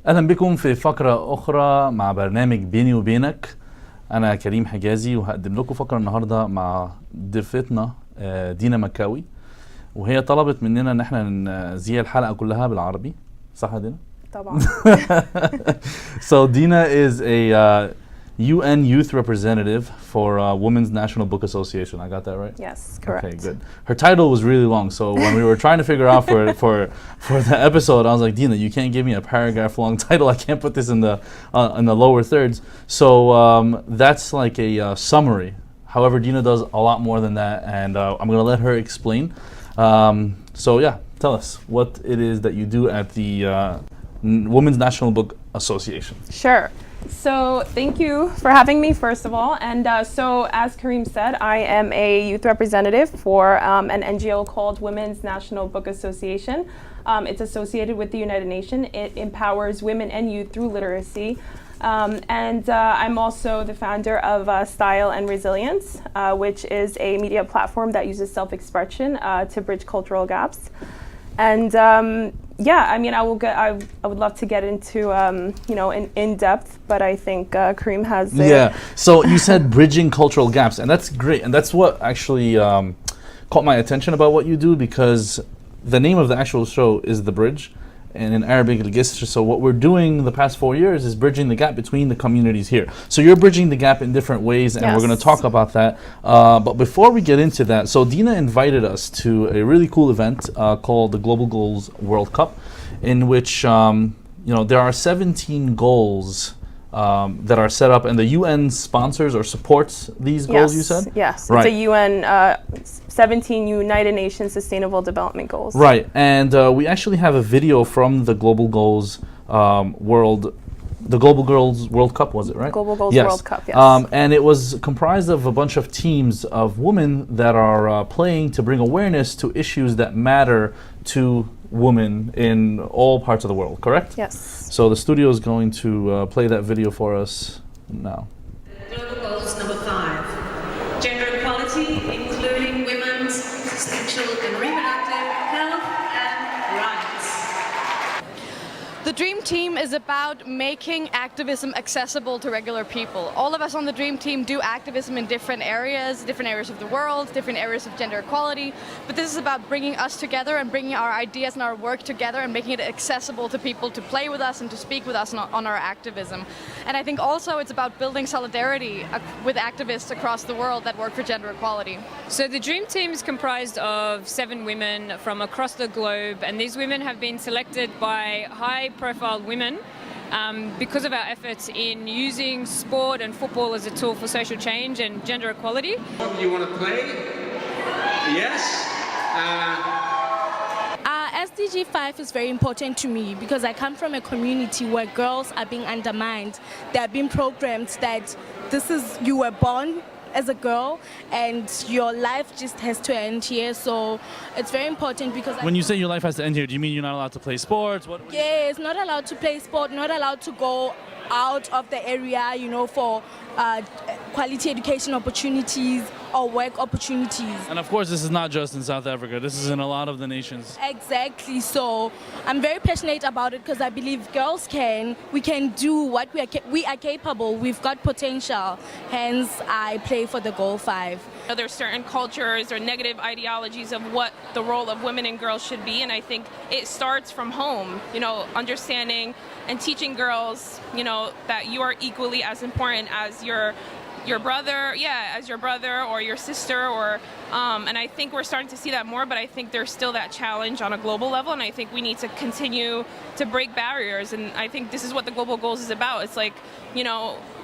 أهلا بكم في فقرة أخرى مع برنامج بيني وبينك. أنا كريم حجازي وهقدم لكم فقرة النهاردة مع ضيفتنا دينا مكاوي، وهي طلبت مننا إن احنا نذيع الحلقة كلها بالعربي. صح يا دينا؟ طبعا. So Dena is a UN youth representative for Women's National Book Association. I got that right? Yes, correct. Okay, good. Her title was really long, so when we were trying to figure out for the episode, I was like, Dena, you can't give me a paragraph-long title. I can't put this in the lower thirds. So that's like a summary. However, Dena does a lot more than that, and I'm going to let her explain. So yeah, tell us what it is that you do at the Women's National Book Association. Sure. So thank you for having me, first of all. And so as Kareem said, I am a youth representative for an NGO called Women's National Book Association. It's associated with the United Nations. It empowers women and youth through literacy. And I'm also the founder of Style and Resilience, which is a media platform that uses self-expression to bridge cultural gaps. And yeah, I mean, I would love to get into, in depth, but I think Kareem has. Yeah. So you said bridging cultural gaps, and that's great, and that's what actually caught my attention about what you do, because the name of the actual show is The Bridge, and in Arabic, الجسر. So what we're doing the past 4 years is bridging the gap between the communities here. So you're bridging the gap in different ways, and Yes. we're going to talk about that. But before we get into that, so Dena invited us to a really cool event called the Global Goals World Cup, in which there are 17 goals that are set up, and the UN sponsors or supports these goals. Yes, You said? yes. Right. It's a UN 17 United Nations Sustainable Development Goals. Right, and we actually have a video from the Global Goals the Global Goals World Cup, was it right? Global Goals Yes. World Cup, yes. And it was comprised of a bunch of teams of women that are playing to bring awareness to issues that matter to women in all parts of the world, correct? Yes. So the studio is going to play that video for us now. Global Goals number 5. Gender equality, including women's sexual and reproductive health and rights. The Dream Team is about making activism accessible to regular people. All of us on the Dream Team do activism in different areas of the world, different areas of gender equality, but this is about bringing us together and bringing our ideas and our work together and making it accessible to people to play with us and to speak with us on our activism. And I think also it's about building solidarity with activists across the world that work for gender equality. So the Dream Team is comprised of 7 women from across the globe, and these women have been selected by high-profile women because of our efforts in using sport and football as a tool for social change and gender equality. You want to play? Yes? SDG 5 is very important to me because I come from a community where girls are being undermined. They are being programmed that you were born as a girl and your life just has to end here. So it's very important because When you say your life has to end here, do you mean you're not allowed to play sports? Yes, not allowed to play sport, not allowed to go out of the area, for quality education opportunities or work opportunities. And of course, this is not just in South Africa. This is in a lot of the nations. Exactly. So I'm very passionate about it because I believe we can do what we are capable. We've got potential. Hence, I play for the Goal 5. There's certain cultures or negative ideologies of what the role of women and girls should be, and I think it starts from home, understanding and teaching girls, that you are equally as important as your brother or your sister, and I think we're starting to see that more, but I think there's still that challenge on a global level, and I think we need to continue to break barriers, and I think this is what the Global Goals is about. It's like,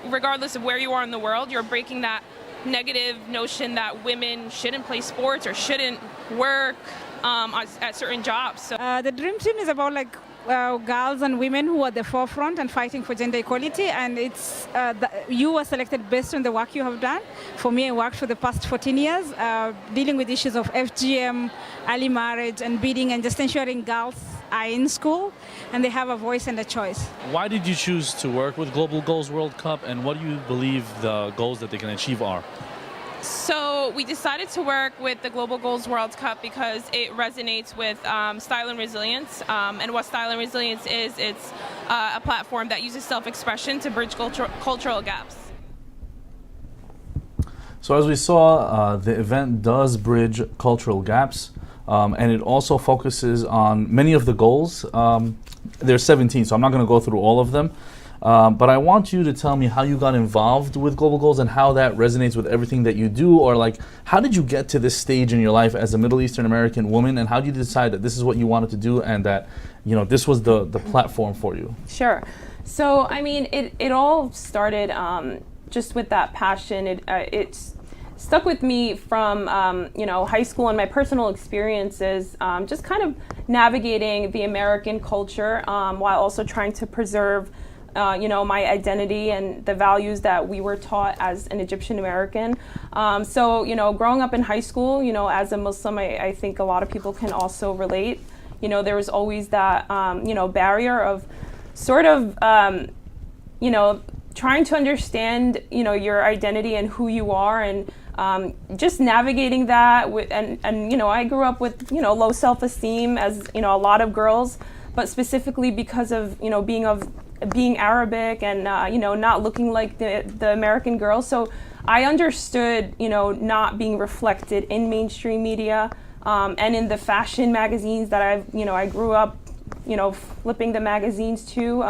regardless of where you are in the world, you're breaking that negative notion that women shouldn't play sports or shouldn't work at certain jobs. So the Dream Team is about girls and women who are at the forefront and fighting for gender equality, and it's you were selected based on the work you have done. For me, I worked for the past 14 years dealing with issues of FGM, early marriage and breeding, and just ensuring girls are in school and they have a voice and a choice. Why did you choose to work with Global Goals World Cup, and what do you believe the goals that they can achieve are? So we decided to work with the Global Goals World Cup because it resonates with style and resilience. And what style and resilience is, it's a platform that uses self-expression to bridge cultural gaps. So as we saw, the event does bridge cultural gaps, and it also focuses on many of the goals. There's 17, so I'm not going to go through all of them. But I want you to tell me how you got involved with Global Goals and how that resonates with everything that you do, or like, how did you get to this stage in your life as a Middle Eastern American woman, and how did you decide that this is what you wanted to do and that, you know, this was the platform for you? Sure. So, I mean, it all started just with that passion. It stuck with me from, you know, high school and my personal experiences, just kind of navigating the American culture while also trying to preserve you know, my identity and the values that we were taught as an Egyptian American. So, you know, growing up in high school, you know, as a Muslim, I think a lot of people can also relate. You know, there was always that, you know, barrier of sort of, you know, trying to understand, you know, your identity and who you are, and just navigating that. And, you know, I grew up with, you know, low self-esteem, as, you know, a lot of girls, but specifically because of, you know, being Arabic and, you know, not looking like the American girl. So I understood, you know, not being reflected in mainstream media and in the fashion magazines that I grew up, you know, flipping the magazines to,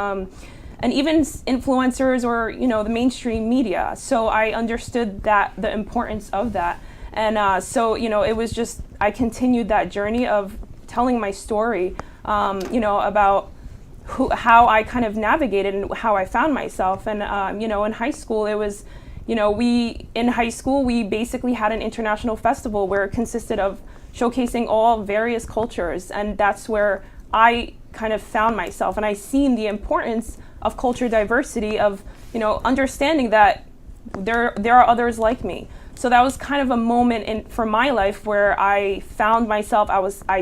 and even influencers or, you know, the mainstream media. So I understood that, the importance of that. And so, you know, it was just, I continued that journey of telling my story, you know, about how I kind of navigated and how I found myself. And, you know, in high school, it was, you know, we basically had an international festival where it consisted of showcasing all various cultures. And that's where I kind of found myself. And I seen the importance of culture diversity, of, you know, understanding that there are others like me. So that was kind of a moment for my life where I found myself. I was more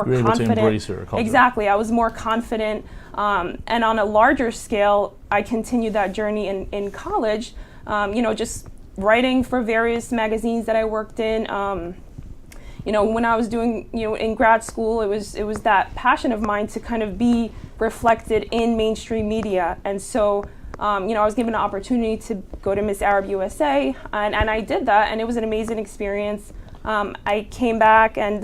you were confident. Able to embrace your culture. Exactly, I was more confident. And on a larger scale, I continued that journey in college. You know, just writing for various magazines that I worked in. You know, when I was doing, you know, in grad school, it was that passion of mine to kind of be reflected in mainstream media. And so, you know, I was given an opportunity to go to Miss Arab USA, and I did that, and it was an amazing experience. I came back, and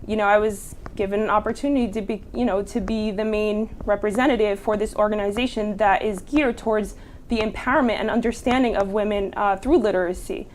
you know, I was given an opportunity to be, you know, to be the main representative for this organization that is geared towards the empowerment and understanding of women through literacy.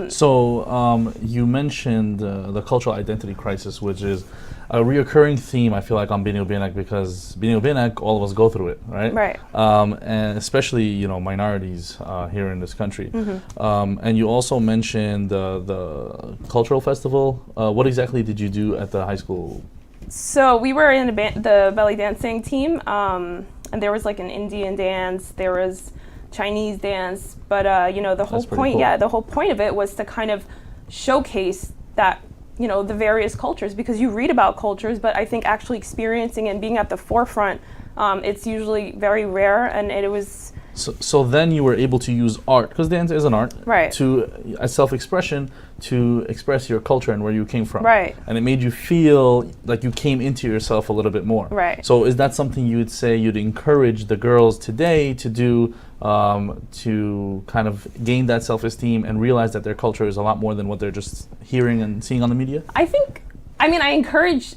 So you mentioned the cultural identity crisis, which is a reoccurring theme, I feel like, on Bini Ubinak, because Bini Ubinak, all of us go through it, right? Right. And especially, you know, minorities here in this country. Mm-hmm. And you also mentioned the cultural festival. What exactly did you do at the high school? So we were in the belly dancing team, and there was like an Indian dance, there was Chinese dance, but you know, the whole point, cool. the whole point of it was to kind of showcase that, you know, the various cultures, because you read about cultures, but I think actually experiencing and being at the forefront, it's usually very rare, and it was. So then you were able to use art, because dance is an art, right, to a self-expression, to express your culture and where you came from, right, and it made you feel like you came into yourself a little bit more, right. So is that something you would say you'd encourage the girls today to do, to kind of gain that self-esteem and realize that their culture is a lot more than what they're just hearing and seeing on the media? I mean, I encourage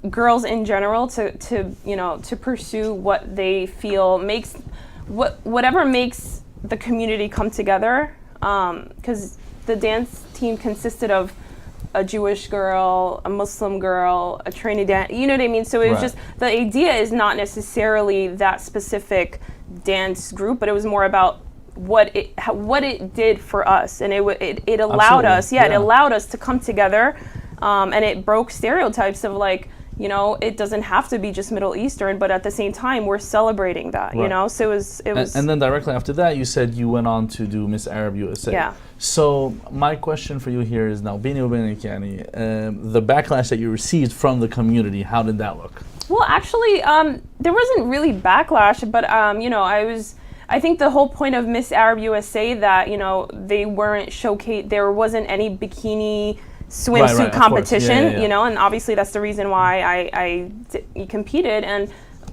girls in general to you know, to pursue what they feel makes. Whatever makes the community come together, because the dance team consisted of a Jewish girl, a Muslim girl, a Trinidad, you know what I mean? So it was right. Just, the idea is not necessarily that specific dance group, but it was more about what it did for us, and it allowed us, it allowed us to come together, and it broke stereotypes of, like, you know, it doesn't have to be just Middle Eastern, but at the same time, we're celebrating that, right. You know? So it was. And then directly after that, you said you went on to do Miss Arab USA. Yeah. So my question for you here is now, Bini Ubinak, the backlash that you received from the community, how did that look? Well, actually, there wasn't really backlash, but you know, I I think the whole point of Miss Arab USA that, you know, they weren't showcased, there wasn't any bikini swimsuit competition, you know, and obviously that's the reason why I competed,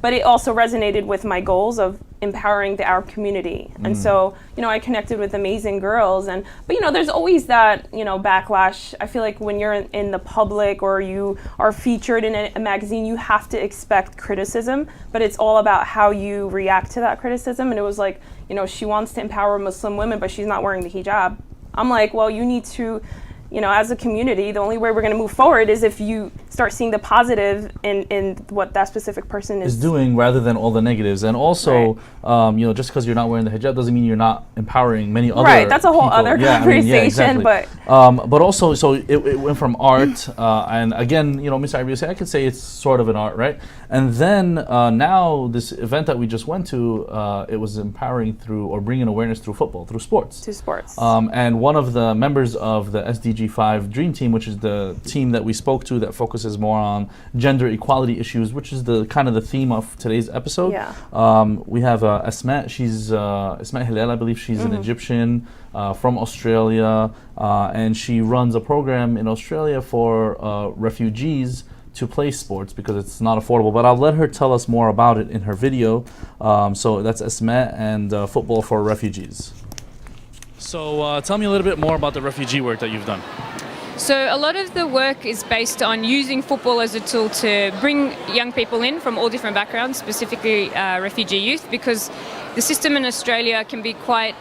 but it also resonated with my goals of empowering the Arab community. And so, you know, I connected with amazing girls, but you know, there's always that, you know, backlash. I feel like when you're in the public or you are featured in a magazine, you have to expect criticism, but it's all about how you react to that criticism. And it was like, you know, she wants to empower Muslim women, but she's not wearing the hijab. I'm like, well, you need to, you know, as a community, the only way we're going to move forward is if you start seeing the positive in what that specific person is doing, rather than all the negatives. And also, you know, just because you're not wearing the hijab doesn't mean you're not empowering many other that's a whole people. other conversation. But also, so it went from art, and again, you know, Miss Arab USA, I could say it's sort of an art, right? And then now this event that we just went to, it was empowering through, or bringing awareness through football, through sports. To sports. And one of the members of the SDG 5 Dream Team, which is the team that we spoke to that focuses more on gender equality issues, which is the kind of the theme of today's episode. We have Asma. She's Asma Hilal, I believe. She's an Egyptian from Australia, and she runs a program in Australia for refugees to play sports because it's not affordable. But I'll let her tell us more about it in her video. So that's Asma and Football for Refugees. So tell me a little bit more about the refugee work that you've done. So a lot of the work is based on using football as a tool to bring young people in from all different backgrounds, specifically refugee youth, because the system in Australia can be quite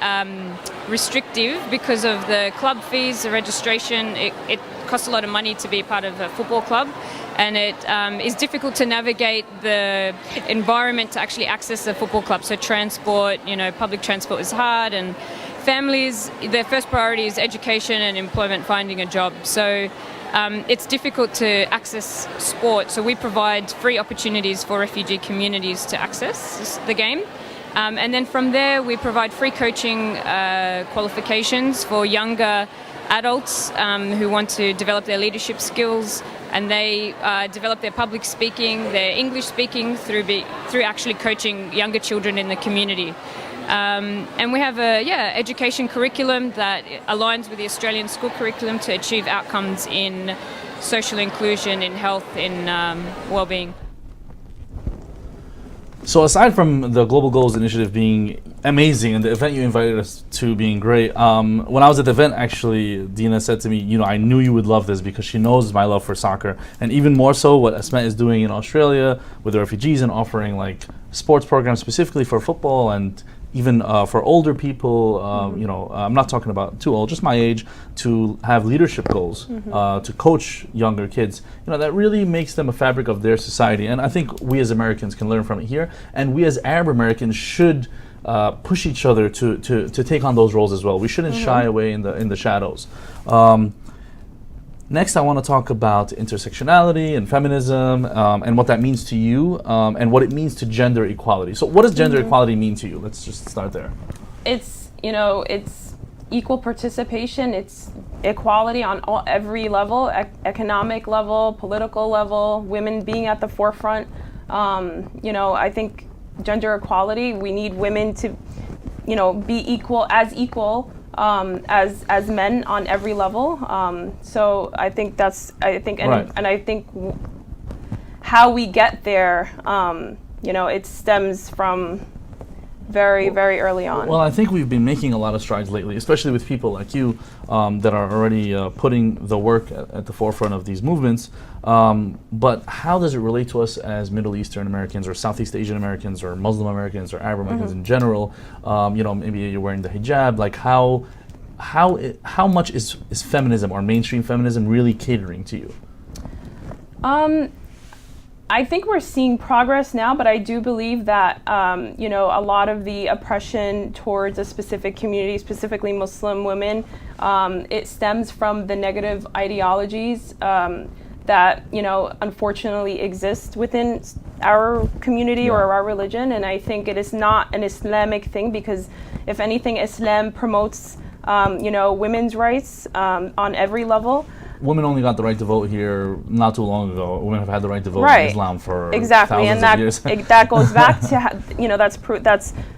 restrictive because of the club fees, the registration. It costs a lot of money to be part of a football club, and it is difficult to navigate the environment to actually access the football club. So transport, you know, public transport is hard, and families, their first priority is education and employment, finding a job. So it's difficult to access sport. So we provide free opportunities for refugee communities to access the game. And then from there, we provide free coaching qualifications for younger adults who want to develop their leadership skills, and they develop their public speaking, their English speaking through actually coaching younger children in the community. And we have a education curriculum that aligns with the Australian school curriculum to achieve outcomes in social inclusion, in health, in well-being. So aside from the Global Goals Initiative being amazing and the event you invited us to being great, when I was at the event, actually, Dena said to me, you know, I knew you would love this because she knows my love for soccer. And even more so what Asma is doing in Australia with the refugees and offering like sports programs specifically for football and even for older people, you know, I'm not talking about too old, just my age, to have leadership goals, to coach younger kids. You know, that really makes them a fabric of their society. And I think we as Americans can learn from it here. And we as Arab Americans should push each other to take on those roles as well. We shouldn't shy away in the shadows. Next, I want to talk about intersectionality and feminism and what that means to you and what it means to gender equality. So what does gender equality mean to you? Let's just start there. It's, you know, it's equal participation. It's equality on every level, economic level, political level, women being at the forefront. You know, I think gender equality, we need women to, you know, be equal as men on every level. So I think and I think how we get there, you know, it stems from very early on. Well, I think we've been making a lot of strides lately, especially with people like you that are already putting the work at the forefront of these movements. But how does it relate to us as Middle Eastern Americans or Southeast Asian Americans or Muslim Americans or Arab Americans in general? You know, maybe you're wearing the hijab. Like how much is feminism or mainstream feminism really catering to you? I think we're seeing progress now, but I do believe that you know, a lot of the oppression towards a specific community, specifically Muslim women, it stems from the negative ideologies that, you know, unfortunately exist within our community or our religion. And I think it is not an Islamic thing, because if anything, Islam promotes you know, women's rights on every level. Women only got the right to vote here not too long ago. Women have had the right to vote in Islam for thousands of years. And that goes back to, you know, that's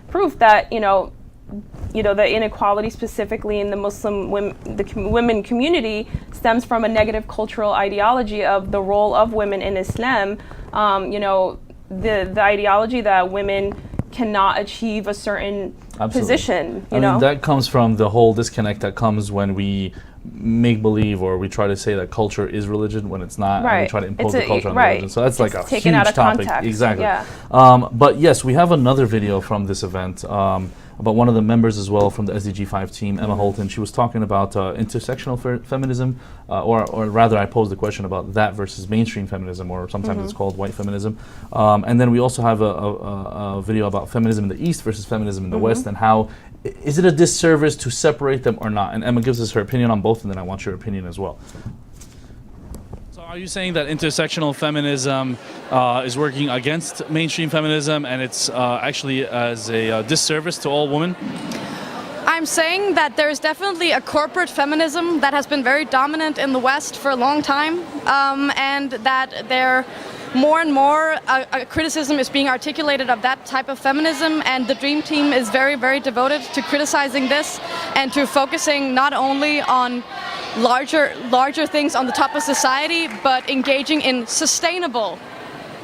proof that the inequality specifically in the Muslim women community stems from a negative cultural ideology of the role of women in Islam. The ideology that women cannot achieve a certain position. I mean, that comes from the whole disconnect that comes when we make believe or we try to say that culture is religion when it's not, and we try to impose the culture on religion. So that's like a huge topic. Exactly. Yeah. But yes, we have another video from this event about one of the members as well from the SDG 5 team, Emma Holton. She was talking about intersectional feminism, or rather I posed the question about that versus mainstream feminism, or sometimes it's called white feminism. And then we also have a video about feminism in the East versus feminism in the West, and how is it a disservice to separate them or not? And Emma gives us her opinion on both, and then I want your opinion as well. So are you saying that intersectional feminism is working against mainstream feminism, and it's actually as a disservice to all women? I'm saying that there's definitely a corporate feminism that has been very dominant in the West for a long time, and that more and more a criticism is being articulated of that type of feminism, and the Dream Team is very, very devoted to criticizing this and to focusing not only on larger things on the top of society, but engaging in sustainable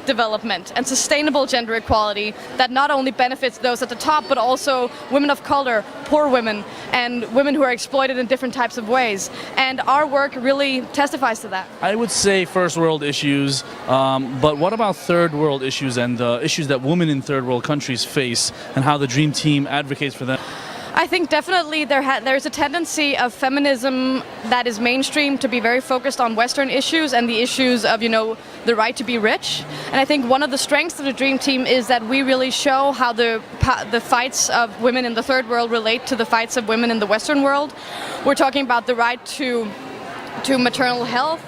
development and sustainable gender equality that not only benefits those at the top, but also women of color, poor women, and women who are exploited in different types of ways. And our work really testifies to that. I would say first world issues, but what about third world issues and the issues that women in third world countries face, and how the Dream Team advocates for them? I think definitely there's a tendency of feminism that is mainstream to be very focused on Western issues and the issues of, the right to be rich. And I think one of the strengths of the Dream Team is that we really show how the fights of women in the third world relate to the fights of women in the Western world. We're talking about the right to maternal health,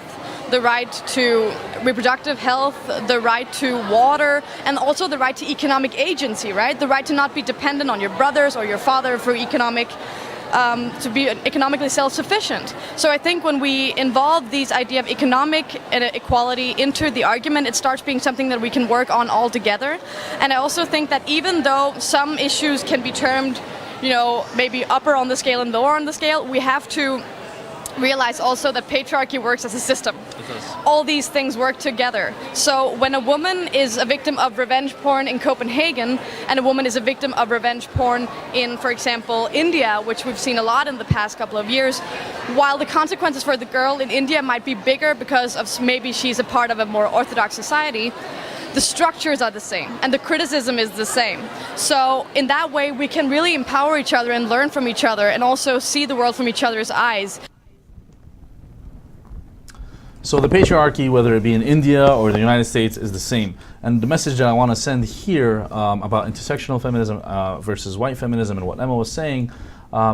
the right to reproductive health, the right to water, and also the right to economic agency, right? The right to not be dependent on your brothers or your father for to be economically self-sufficient. So I think when we involve these idea of economic equality into the argument, it starts being something that we can work on all together. And I also think that even though some issues can be termed, maybe upper on the scale and lower on the scale, we have to realize also that patriarchy works as a system. All these things work together. So when a woman is a victim of revenge porn in Copenhagen, and a woman is a victim of revenge porn in, for example, India, which we've seen a lot in the past couple of years, while the consequences for the girl in India might be bigger because of maybe she's a part of a more orthodox society, the structures are the same and the criticism is the same. So in that way, we can really empower each other and learn from each other, and also see the world from each other's eyes. So the patriarchy, whether it be in India or the United States, is the same. And the message that I want to send here about intersectional feminism versus white feminism and what Emma was saying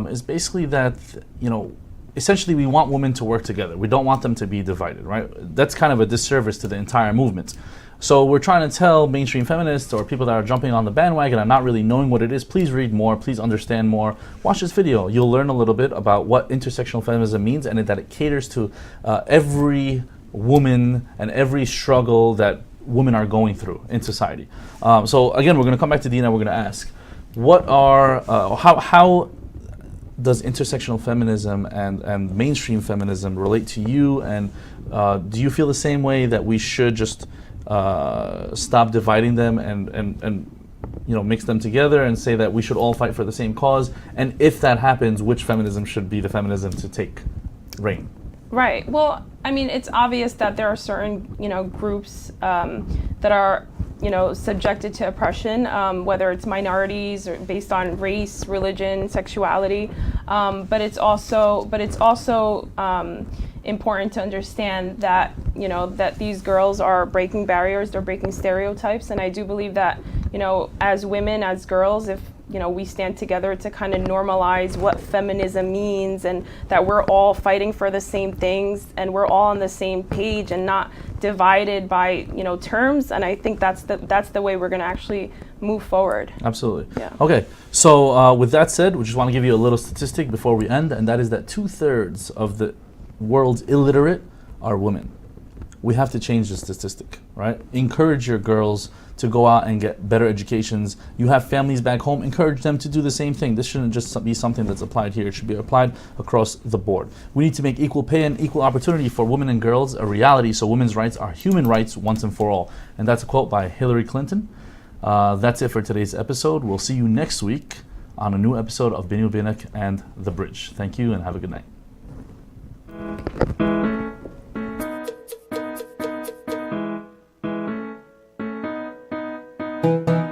is basically that, essentially we want women to work together. We don't want them to be divided, right? That's kind of a disservice to the entire movement. So we're trying to tell mainstream feminists or people that are jumping on the bandwagon and not really knowing what it is, please read more, please understand more. Watch this video. You'll learn a little bit about what intersectional feminism means, and that it caters to every woman and every struggle that women are going through in society. So again, we're going to come back to Dena. We're going to ask, how does intersectional feminism and mainstream feminism relate to you? And do you feel the same way that we should just stop dividing them and mix them together and say that we should all fight for the same cause? And if that happens, which feminism should be the feminism to take reign? Right. Well, I mean, it's obvious that there are certain, groups that are, subjected to oppression, whether it's minorities or based on race, religion, sexuality. But it's also important to understand that, that these girls are breaking barriers, they're breaking stereotypes. And I do believe that, as women, as girls, if we stand together to kind of normalize what feminism means, and that we're all fighting for the same things and we're all on the same page and not divided by terms. And I think that's the way we're going to actually move forward. Absolutely. Yeah. Okay. So with that said, we just want to give you a little statistic before we end, and that is that 2/3 of the world's illiterate are women. we have to change the statistic, right? Encourage your girls to go out and get better educations. You have families back home, encourage them to do the same thing. This shouldn't just be something that's applied here. It should be applied across the board. We need to make equal pay and equal opportunity for women and girls a reality, so women's rights are human rights once and for all. And that's a quote by Hillary Clinton. That's it for today's episode. We'll see you next week on a new episode of Bini Binak and The Bridge. Thank you and have a good night. Thank you.